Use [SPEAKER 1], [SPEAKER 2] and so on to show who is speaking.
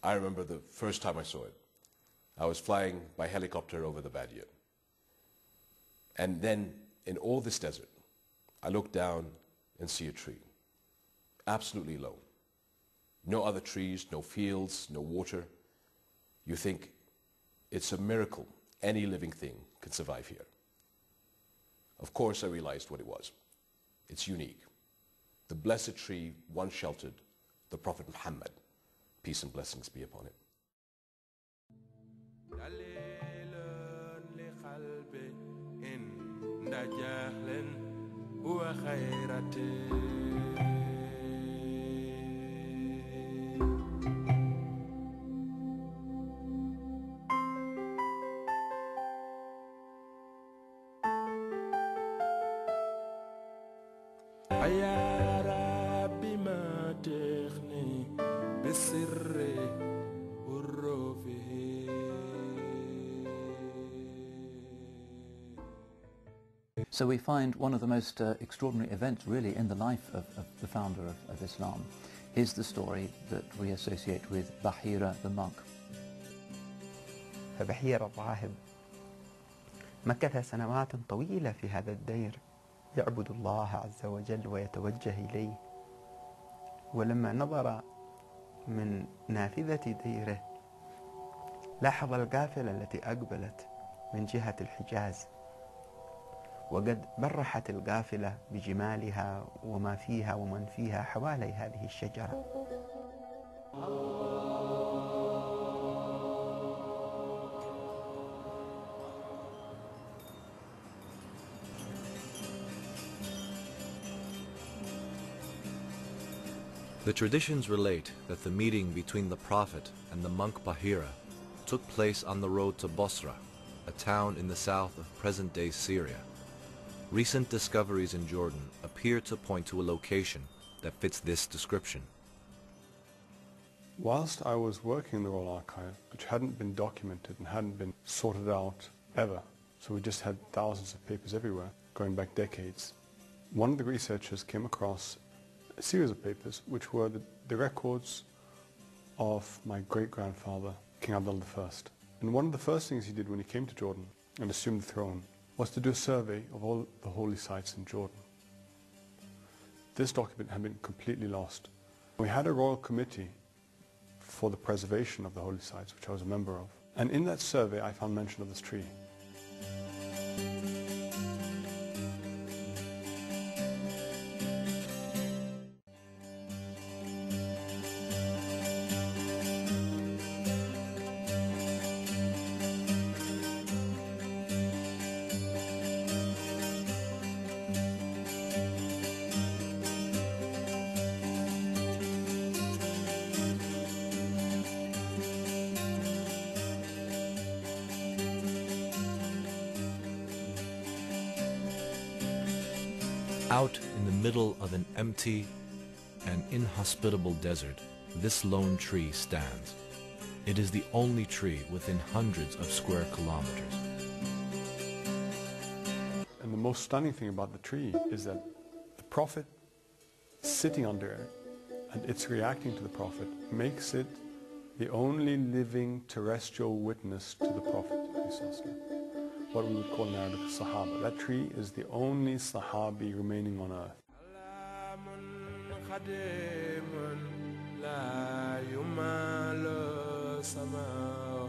[SPEAKER 1] I remember the first time I saw it. I was flying by helicopter over the Badia. And then in all this desert, I look down and see a tree, absolutely alone. No other trees, no fields, no water. You think it's a miracle any living thing can survive here. Of course I realized what it was. It's unique. The blessed tree once sheltered the Prophet Muhammad, peace and blessings be upon him.
[SPEAKER 2] So we find one of the most extraordinary events really in the life of the founder of Islam is the story that we associate with Bahira the monk.
[SPEAKER 3] فبحيرة الراهب مكث سنوات طويلة في هذا الدير يعبد الله عز وجل ويتوجه إليه، ولما نظر من نافذة ديره لاحظ القافلة التي أقبلت من جهة الحجاز، وقد برحت القافلة بجمالها وما فيها ومن فيها حوالي هذه الشجرة.
[SPEAKER 4] The traditions relate that the meeting between the Prophet and the monk Bahira took place on the road to Bosra, a town in the south of present-day Syria. Recent discoveries in Jordan appear to point to a location that fits this description.
[SPEAKER 5] Whilst I was working in the Royal Archive, which hadn't been documented and hadn't been sorted out ever, so we just had thousands of papers everywhere, going back decades, one of the researchers came across a series of papers which were the records of my great-grandfather, King Abdullah I. And one of the first things he did when he came to Jordan and assumed the throne was to do a survey of all the holy sites in Jordan. This document had been completely lost. We had a royal committee for the preservation of the holy sites, which I was a member of. And in that survey I found mention of this tree.
[SPEAKER 4] Out in the middle of an empty and inhospitable desert, this lone tree stands. It is the only tree within hundreds of square kilometers.
[SPEAKER 5] And the most stunning thing about the tree is that the Prophet sitting under it and it's reacting to the Prophet makes it the only living terrestrial witness to the Prophet. What we would call in Arabic Sahaba. That tree is the only Sahabi remaining on earth.
[SPEAKER 6] لا يمال سماء